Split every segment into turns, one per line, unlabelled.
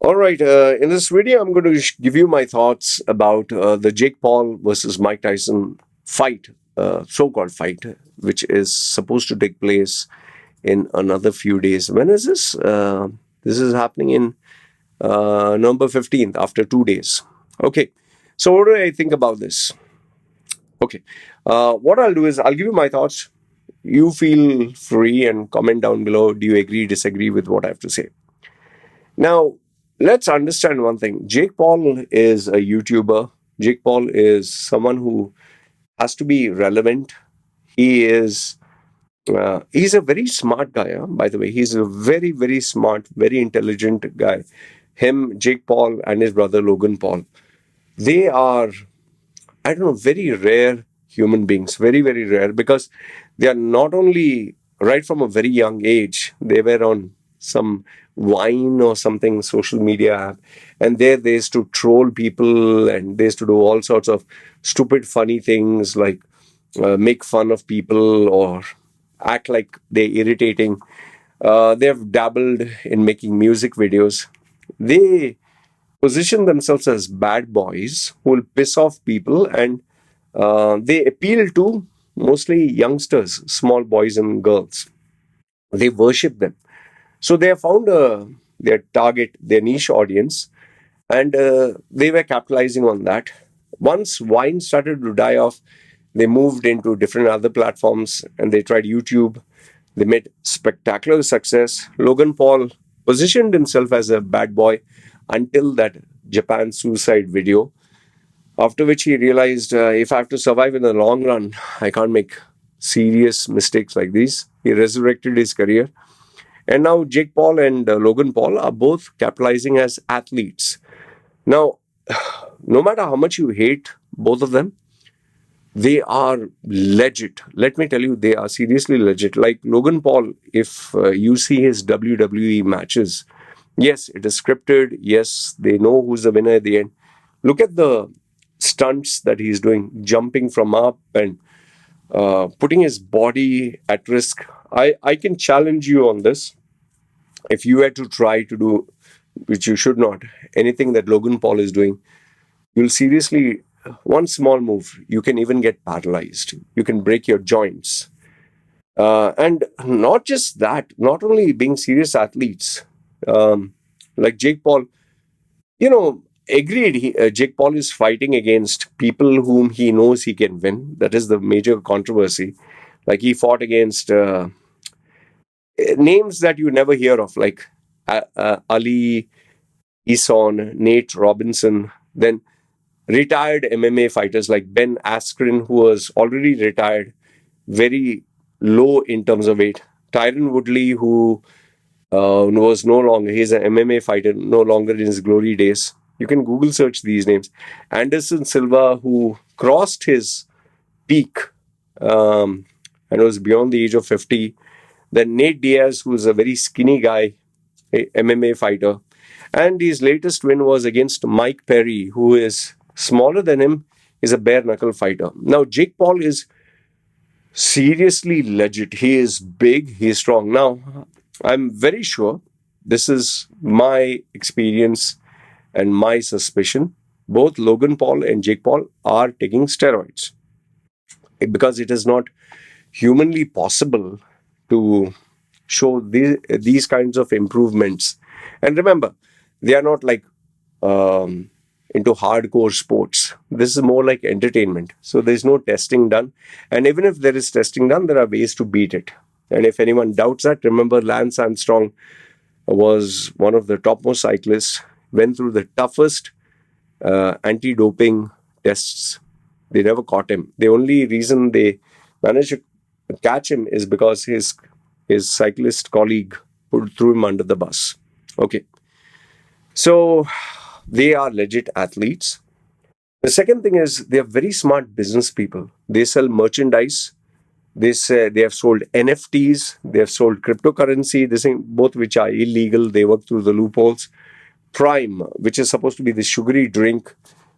All right. In this video, I'm going to give you my thoughts about the Jake Paul versus Mike Tyson fight, so-called fight, which is supposed to take place in another few days. When is this? This is happening in November 15th, after 2 days. Okay. So, what do I think about this? Okay. What I'll do is I'll give you my thoughts. You feel free and comment down below. Do you agree, disagree with what I have to say? Now, let's understand one thing. Jake Paul is a YouTuber. Jake Paul is someone who has to be relevant. He is he's a very smart guy, by the way. He's a very, very smart, very intelligent guy. Him, Jake Paul, and his brother Logan Paul. They are, I don't know, very rare human beings. Very, very rare because they are not only right from a very young age, they were on some Wine or something social media app, and there they used to troll people and they used to do all sorts of stupid, funny things like make fun of people or act like they're irritating. They've dabbled in making music videos. They position themselves as bad boys who will piss off people, and they appeal to mostly youngsters, small boys and girls. They worship them. So they have found their target, their niche audience, and they were capitalizing on that. Once Wine started to die off, they moved into different other platforms and they tried YouTube. They made spectacular success. Logan Paul positioned himself as a bad boy until that Japan suicide video, after which he realized if I have to survive in the long run, I can't make serious mistakes like these. He resurrected his career. And now Jake Paul and Logan Paul are both capitalizing as athletes. Now, no matter how much you hate both of them, they are legit. Let me tell you, they are seriously legit. Like Logan Paul, if you see his WWE matches, yes, it is scripted. Yes, they know who's the winner at the end. Look at the stunts that he's doing, jumping from up and putting his body at risk. I can challenge you on this. If you were to try to do, which you should not, anything that Logan Paul is doing, you'll seriously, one small move, you can even get paralyzed. You can break your joints. And not just that, not only being serious athletes, like Jake Paul, agreed, Jake Paul is fighting against people whom he knows he can win. That is the major controversy. Like he fought against names that you never hear of, like Ali, Eason, Nate Robinson, then retired MMA fighters like Ben Askren, who was already retired, very low in terms of weight. Tyron Woodley, who was no longer, he's an MMA fighter, no longer in his glory days. You can Google search these names. Anderson Silva, who crossed his peak and was beyond the age of 50. Then Nate Diaz, who's a very skinny guy, a MMA fighter. And his latest win was against Mike Perry, who is smaller than him, is a bare knuckle fighter. Now, Jake Paul is seriously legit. He is big, he is strong. Now, I'm very sure, this is my experience and my suspicion, both Logan Paul and Jake Paul are taking steroids because it is not humanly possible to show these kinds of improvements. And remember, they are not like into hardcore sports. This is more like entertainment. So there's no testing done. And even if there is testing done, there are ways to beat it. And if anyone doubts that, remember Lance Armstrong was one of the topmost cyclists, went through the toughest anti-doping tests. They never caught him. The only reason they managed to catch him is because his cyclist colleague threw him under the bus. Okay. So they are legit athletes. The second thing is they are very smart business people. They sell merchandise. They say they have sold NFTs. They have sold cryptocurrency. This thing, both which are illegal. They work through the loopholes. Prime, which is supposed to be the sugary drink,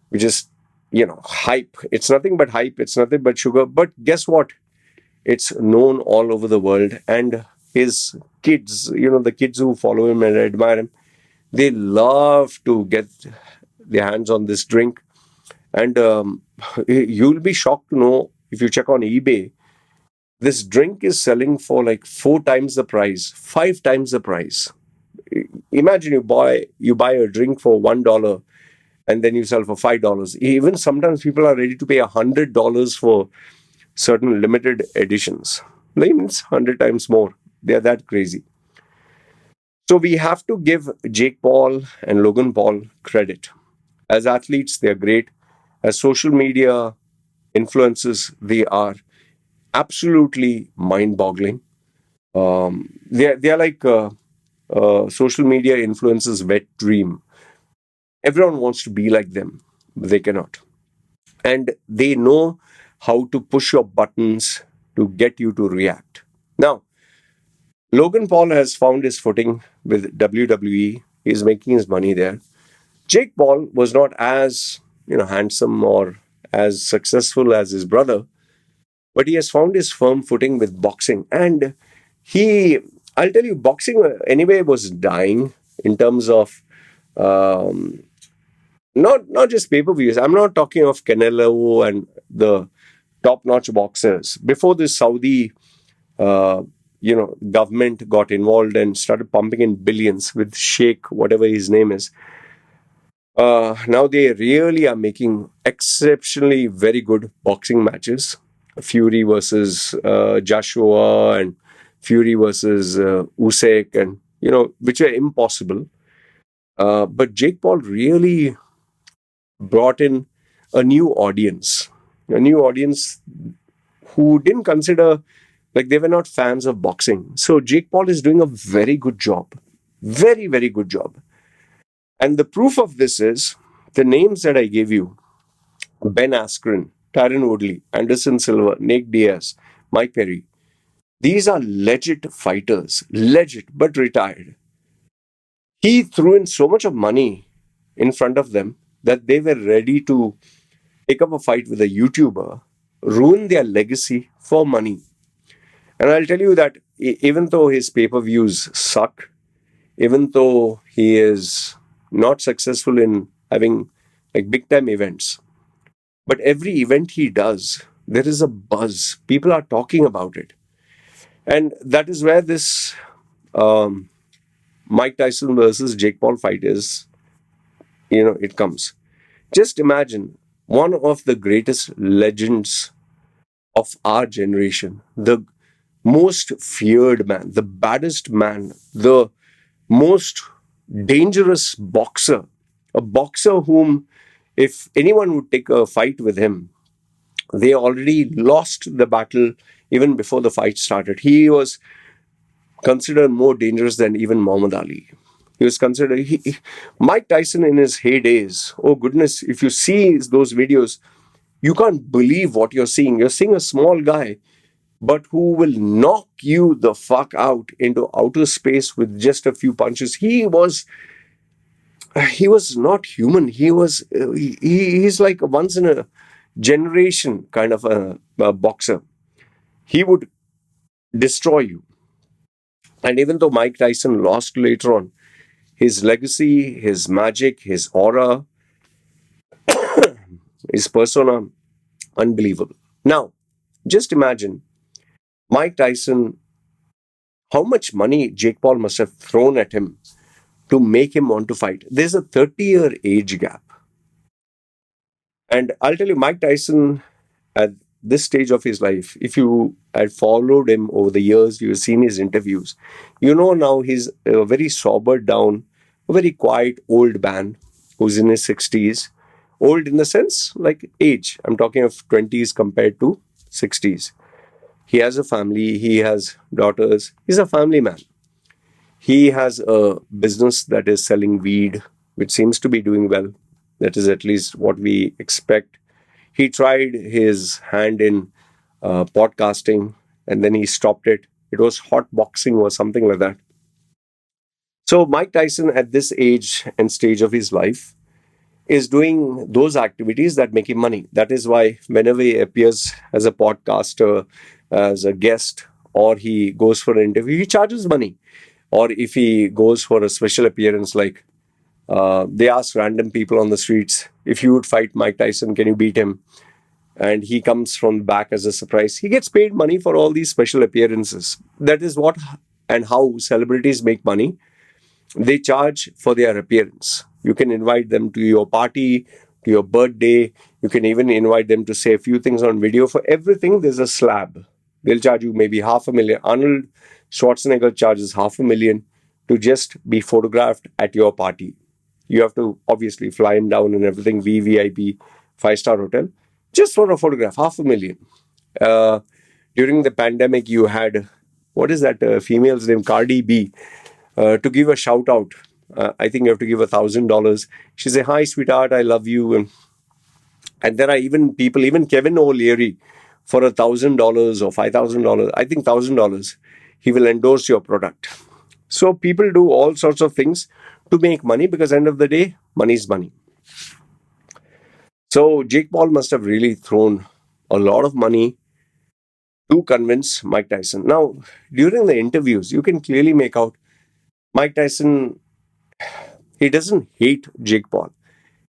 which is, hype. It's nothing but hype. It's nothing but sugar. But guess what? It's known all over the world. And his kids, the kids who follow him and admire him, They love to get their hands on this drink. And you'll be shocked to know, if you check on eBay, this drink is selling for like 4 times the price, 5 times the price. Imagine you buy a drink for $1 and then you sell for $5. Even sometimes people are ready to pay $100 for certain limited editions. Like, means 100 times more. They are that crazy. So we have to give Jake Paul and Logan Paul credit. As athletes, they are great. As social media influencers, they are absolutely mind-boggling. They are like social media influencers' wet dream. Everyone wants to be like them, but they cannot. And they know how to push your buttons to get you to react. Now, Logan Paul has found his footing with WWE. He's making his money there. Jake Paul was not as handsome or as successful as his brother, but he has found his firm footing with boxing. And he, I'll tell you, boxing anyway was dying in terms of um, not just pay-per-views. I'm not talking of Canelo and the top-notch boxers. Before this Saudi, government got involved and started pumping in billions with Sheikh, whatever his name is. Now they really are making exceptionally very good boxing matches. Fury versus Joshua and Fury versus Usyk, and which are impossible. But Jake Paul really brought in a new audience who didn't consider, like, they were not fans of boxing. So Jake Paul is doing a very good job, very very good job. And the proof of this is the names that I gave you: Ben Askren, Tyron Woodley, Anderson Silva, Nate Diaz, Mike Perry. These are legit fighters, legit, but retired. He threw in so much of money in front of them that they were ready to take up a fight with a YouTuber, ruin their legacy for money. And I'll tell you that even though his pay-per-views suck, even though he is not successful in having like big time events, but every event he does, there is a buzz. People are talking about it. And that is where this Mike Tyson versus Jake Paul fight is, it comes. Just imagine one of the greatest legends of our generation, the most feared man, the baddest man, the most dangerous boxer, a boxer whom, if anyone would take a fight with him, they already lost the battle even before the fight started. He was considered more dangerous than even Muhammad Ali. He was considered, Mike Tyson in his heydays, oh goodness, if you see those videos, you can't believe what you're seeing. You're seeing a small guy, but who will knock you the fuck out into outer space with just a few punches. He was not human. He's like a once in a generation kind of a boxer. He would destroy you. And even though Mike Tyson lost later on, his legacy, his magic, his aura, his persona, unbelievable. Now, just imagine Mike Tyson, how much money Jake Paul must have thrown at him to make him want to fight. There's a 30-year age gap. And I'll tell you, Mike Tyson, at this stage of his life, if you had followed him over the years, you've seen his interviews, now he's a very sobered down, a very quiet old man who's in his 60s. Old in the sense, like age. I'm talking of 20s compared to 60s. He has a family, he has daughters, he's a family man. He has a business that is selling weed, which seems to be doing well. That is at least what we expect. He tried his hand in podcasting and then he stopped it. It was hot boxing or something like that. So Mike Tyson at this age and stage of his life is doing those activities that make him money. That is why whenever he appears as a podcaster, as a guest, or he goes for an interview, he charges money. Or if he goes for a special appearance like They ask random people on the streets, if you would fight Mike Tyson, can you beat him? And he comes from the back as a surprise. He gets paid money for all these special appearances. That is what and how celebrities make money. They charge for their appearance. You can invite them to your party, to your birthday. You can even invite them to say a few things on video. For everything, there's a slab. They'll charge you maybe 500,000. Arnold Schwarzenegger charges 500,000 to just be photographed at your party. You have to obviously fly him down and everything, VVIP, five-star hotel, just for a photograph, 500,000. Uh, During the pandemic, you had, what is that female's name? Cardi B. To give a shout out, I think you have to give $1,000. She say, "Hi, sweetheart, I love you." And there are even people, even Kevin O'Leary, for $1,000 or $5,000, I think $1,000, he will endorse your product. So people do all sorts of things to make money because end of the day, money is money. So Jake Paul must have really thrown a lot of money to convince Mike Tyson. Now, during the interviews, you can clearly make out Mike Tyson, he doesn't hate Jake Paul.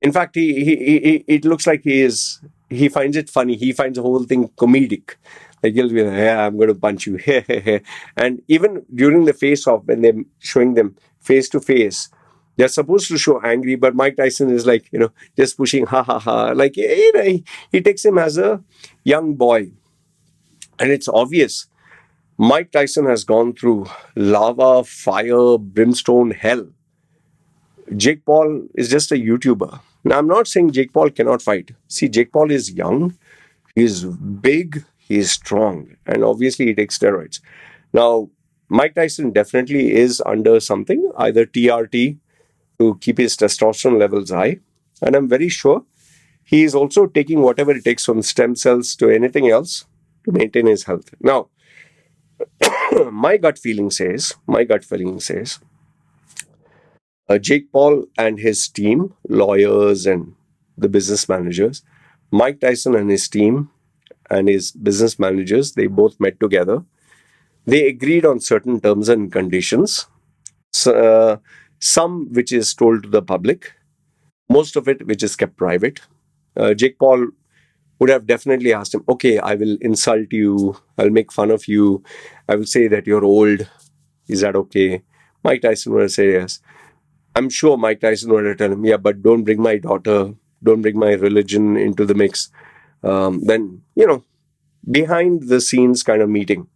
In fact, it looks like he finds it funny. He finds the whole thing comedic. Like he'll be like, "Yeah, I'm going to punch you." And even during the face off, when they're showing them face to face, they're supposed to show angry, but Mike Tyson is like, just pushing, ha ha ha. Like, he takes him as a young boy. And it's obvious Mike Tyson has gone through lava, fire, brimstone, hell. Jake Paul is just a YouTuber. Now, I'm not saying Jake Paul cannot fight. See, Jake Paul is young, he's big, he's strong, and obviously he takes steroids. Now, Mike Tyson definitely is under something, either TRT to keep his testosterone levels high. And I'm very sure he is also taking whatever it takes from stem cells to anything else to maintain his health. Now, my gut feeling says, Jake Paul and his team, lawyers and the business managers, Mike Tyson and his team and his business managers, they both met together. They agreed on certain terms and conditions, some which is told to the public, most of it which is kept private. Jake Paul would have definitely asked him, "Okay, I will insult you, I'll make fun of you, I will say that you're old. Is that okay?" Mike Tyson would have said yes. I'm sure Mike Tyson would have told him, "Yeah, but don't bring my daughter, don't bring my religion into the mix." Then, behind the scenes kind of meeting.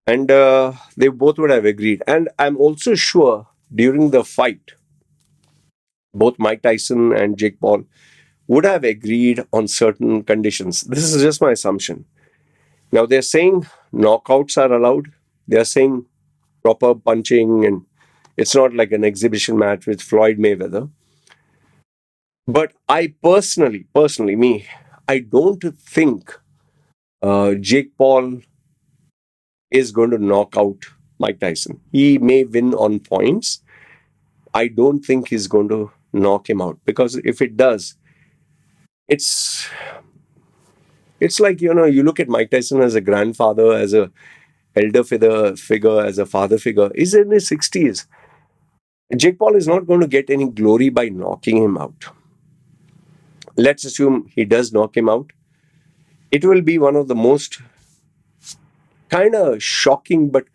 And they both would have agreed. And I'm also sure during the fight, both Mike Tyson and Jake Paul would have agreed on certain conditions. This is just my assumption. Now, they're saying knockouts are allowed. They're saying proper punching, and it's not like an exhibition match with Floyd Mayweather. But I personally, I don't think Jake Paul is going to knock out Mike Tyson. He may win on points. I don't think he's going to knock him out, because if it does, it's like, you look at Mike Tyson as a grandfather, as a elder figure, as a father figure. He's in his 60s. Jake Paul is not going to get any glory by knocking him out. Let's assume he does knock him out. It will be one of the most kind of shocking but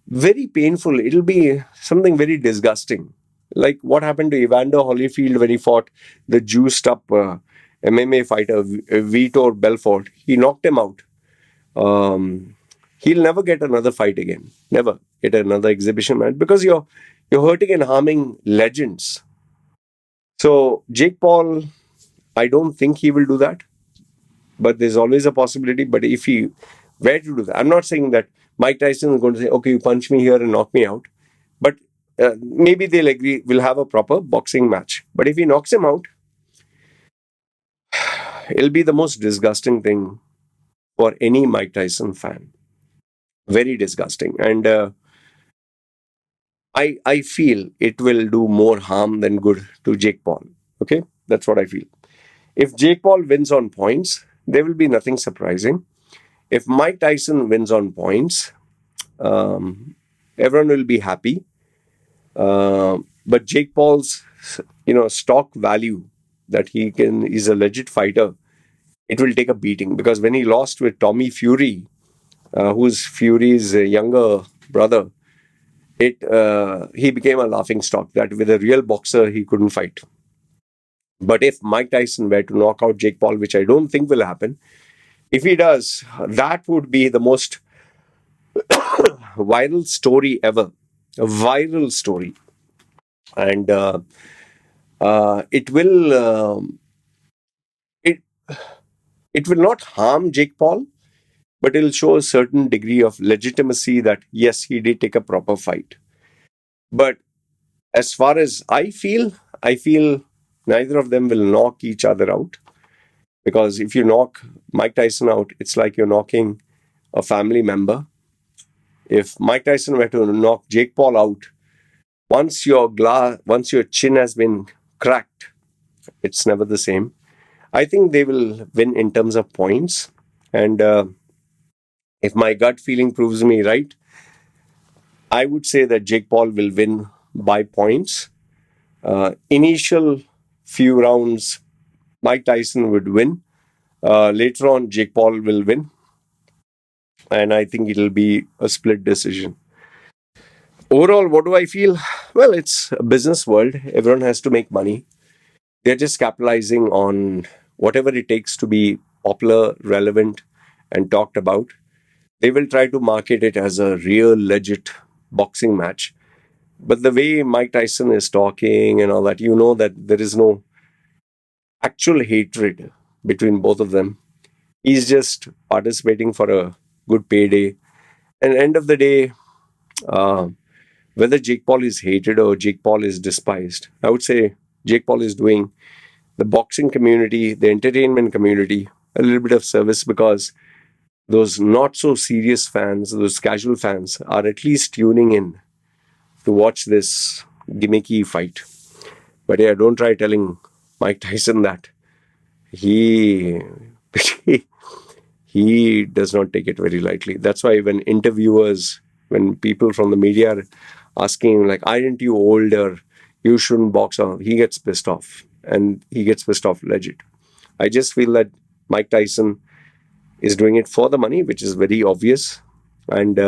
very painful. It'll be something very disgusting. Like what happened to Evander Holyfield when he fought the juiced up MMA fighter Vitor Belfort. He knocked him out. He'll never get another fight again. Never get another exhibition match, because you're hurting and harming legends. So Jake Paul, I don't think he will do that. But there's always a possibility. But if he were to do that, I'm not saying that Mike Tyson is going to say, "Okay, you punch me here and knock me out." But maybe they'll agree, we'll have a proper boxing match. But if he knocks him out, it'll be the most disgusting thing for any Mike Tyson fan. Very disgusting. And I feel it will do more harm than good to Jake Paul. Okay? That's what I feel. If Jake Paul wins on points, there will be nothing surprising. If Mike Tyson wins on points, everyone will be happy. But Jake Paul's stock value that he's a legit fighter, it will take a beating, because when he lost with Tommy Fury, who's Fury's younger brother, he became a laughing stock that with a real boxer he couldn't fight. But if Mike Tyson were to knock out Jake Paul, which I don't think will happen, if he does, that would be the most viral story ever. A viral story. And it will it it will not harm Jake Paul, but it'll show a certain degree of legitimacy that yes, he did take a proper fight. But as far as I feel neither of them will knock each other out, because if you knock Mike Tyson out, it's like you're knocking a family member. If Mike Tyson were to knock Jake Paul out, once your chin has been cracked, it's never the same. I think they will win in terms of points, and if my gut feeling proves me right, I would say that Jake Paul will win by points. Initial few rounds, Mike Tyson would win. Later on, Jake Paul will win, and I think it'll be a split decision. Overall, what do I feel? Well, it's a business world. Everyone has to make money. They're just capitalizing on whatever it takes to be popular, relevant, and talked about. They will try to market it as a real, legit boxing match. But the way Mike Tyson is talking and all that, you know that there is no actual hatred between both of them. He's just participating for a good payday. And end of the day, uh, whether Jake Paul is hated or Jake Paul is despised, I would say Jake Paul is doing the boxing community, the entertainment community, a little bit of service, because those not so serious fans, those casual fans, are at least tuning in to watch this gimmicky fight. But yeah, don't try telling Mike Tyson that. He he does not take it very lightly. That's why when people from the media are asking him, like, aren't you older? You shouldn't box on. He gets pissed off. And he gets pissed off legit. I just feel that Mike Tyson is doing it for the money, which is very obvious. And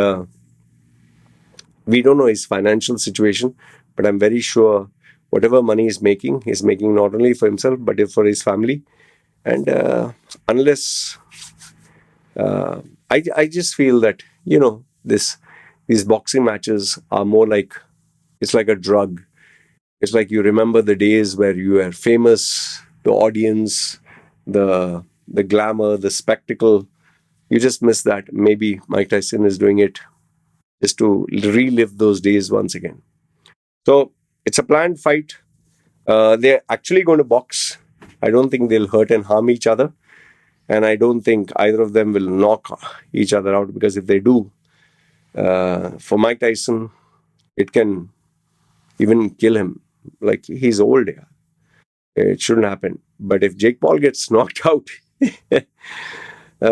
we don't know his financial situation, but I'm very sure whatever money he's making not only for himself, but for his family. And unless I just feel that these boxing matches are more like, it's like a drug. It's like you remember the days where you were famous, the audience, the glamour, the spectacle. You just miss that. Maybe Mike Tyson is doing it just to relive those days once again. So it's a planned fight. They're actually going to box. I don't think they'll hurt and harm each other. And I don't think either of them will knock each other out, because if they do, for Mike Tyson, it can even kill him. Like, he's old. Yeah. It shouldn't happen. But if Jake Paul gets knocked out,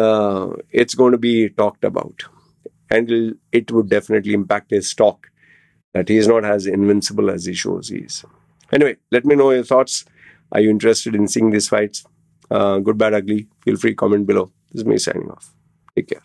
it's going to be talked about. And it would definitely impact his stock, that he's not as invincible as he shows he is. Anyway, let me know your thoughts. Are you interested in seeing these fights? Good, bad, ugly? Feel free, comment below. This is me signing off. Take care.